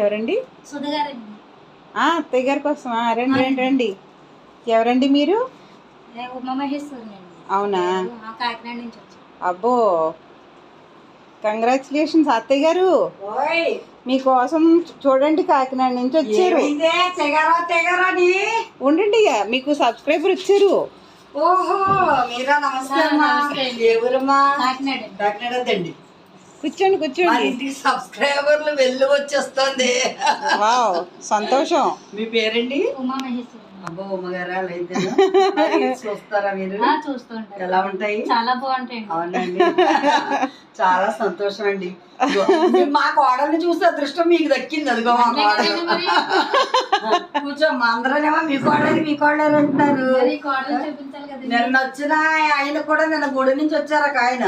ఎవరండి? సుధగారండి. అత్తయ్య గారి కోసమా? రండి రండి రండి. ఎవరండి మీరు? ఉమామహేశ్వరిని అండి. అవునా? కాకినాడ నుంచి వచ్చాను. అబ్బో, కంగ్రాచులేషన్స్ అత్తయ్య గారు. మీకోసం చూడండి కాకినాడ నుంచి వచ్చారు. ఉండండి, మీకు సబ్స్క్రైబర్ వచ్చారు. ఓహో, మీరా? నమస్కారం. ఎవరమ్మా? కాకినాడ అండి. కూర్చోండి కూర్చోండి. ఇంటికి సబ్స్క్రైబర్లు వెళ్ళి వచ్చేస్తుంది. వావ్, సంతోషం. మీ పేరండి? ఉమామహేశ్వరి. అబ్బో, ఉమ్మగారా? అయితే చూస్తారా మీరు? చూస్తుంటారు. ఎలా ఉంటాయి? చాలా బాగుంటాయి. అవునండి, చాలా సంతోషం అండి. మా కోడల్ని చూస్తే అదృష్టం మీకు దక్కింది. అదిగో మా కోడలు. కూర్చోమ్మా. అందరూనేమో మీ కోడలు అంటున్నారు. నిన్న వచ్చిన ఆయన కూడా నిన్న గుడి నుంచి వచ్చారు ఒక ఆయన.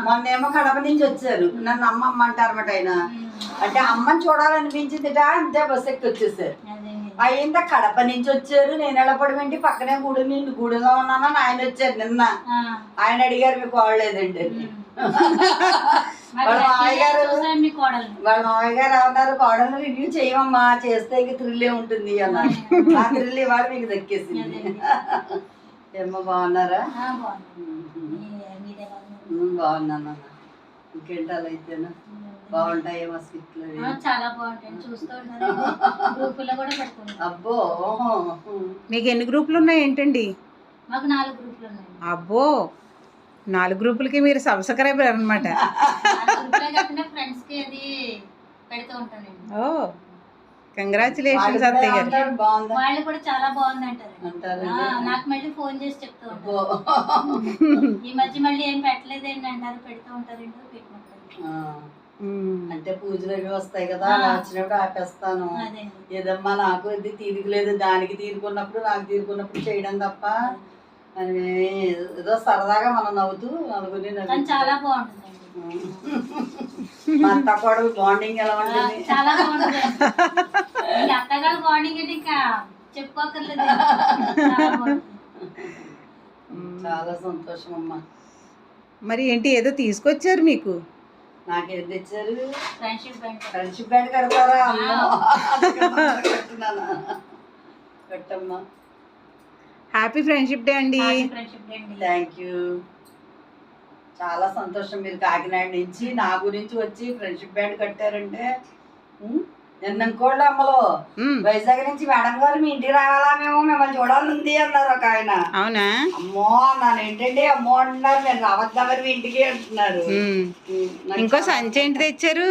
మొన్నేమో కడప నుంచి వచ్చారు. నన్ను అమ్మ అంటారన్నమాట ఆయన. అంటే అమ్మని చూడాలనిపించిందిట, అంతే బస్ ఎక్కి వచ్చేసారు. అయిందా కడప నుంచి వచ్చారు. నేను ఎలా పడమేంటి పక్కనే గుడిలో ఉన్నానని ఆయన వచ్చారు నిన్న. ఆయన అడిగారు మీకు కోడలేదండి. వాళ్ళ మామయ్య గారు ఏమన్నారు, కోడలు రివ్యూ చేయమమ్మా, చేస్తే ఇక థ్రిల్లే ఉంటుంది అన్నారు. ఆ థ్రిల్ ఇవాళ మీకు దక్కేసింది. ఏమో బాగున్నారా? బాగున్నాను. ఇంకేంటి అలా అయితేనా? బాగుంటాయేమో స్కిట్లు. చాలా బాగుంటాయి, చూస్తూ ఉంటాను. అబ్బో, మీకు ఎన్ని గ్రూపులు ఉన్నాయి ఏంటండి? మాకు 4 గ్రూపులు ఉన్నాయి. అబ్బో, 4 గ్రూపులకి మీరు సబ్స్క్రైబర్ అనమాట. ఫ్రెండ్స్ కి అది పెడుతూ ఉంటానండి. ఓ, కంగ్రాచులేషన్స్ అత్తయ్య గారు. వాళ్ళు కూడా చాలా బాగుంది అంటారు. నాకు మళ్ళీ ఫోన్ చేసి చెప్తూ ఉంటారు. ఈ మధ్య మళ్ళీ ఏం పెట్టలేదు ఏంటి అంటారు. పెడుతూ ఉంటారు. అంటే పూజలు అవి వస్తాయి కదా, అలా వచ్చినప్పుడు ఆపేస్తాను. ఏదమ్మా నాకు ఇది తీరుకులేదు, దానికి తీరుకున్నప్పుడు నాకు తీరుకున్నప్పుడు చేయడం తప్ప అని ఏదో సరదాగా మనం నవ్వుతూ అనుకుని చాలా బాగుంటుంది. మా అత్త కోడలు బాండింగ్ ఎలా ఉంటుంది? చాలా బాగుంటుంది. అత్తగారు బాండింగ్ అంటే ఇంకా చెప్పుకోకర్లేదు. చాలా సంతోషం అమ్మా. మరి ఏంటి ఏదో తీసుకొచ్చారు మీకు? నాకేం తెచ్చారు? ఫ్రెండ్షిప్ బ్యాండ్ కడతారా? కట్టమ్మా. హ్యాపీ ఫ్రెండ్షిప్ డే అండి. Thank you. చాలా సంతోషం. మీరు కాకినాడ నుంచి నా గురించి వచ్చి ఫ్రెండ్షిప్ బ్యాండ్ కట్టారంటే. నిన్న ఇంకోళ్ళు అమ్మలో వైజాగ్ నుంచి మేడం గారు మీ ఇంటికి రావాలా, మేము మిమ్మల్ని చూడాలంది అన్నారు ఒక ఆయన. అవునా? అమ్మో అన్నాను. ఏంటండి అమ్మో అంటున్నారు, నేను రావద్దా మరి మీ ఇంటికి అంటున్నారు. ఇంకో సంచి ఏంటి తెచ్చారు?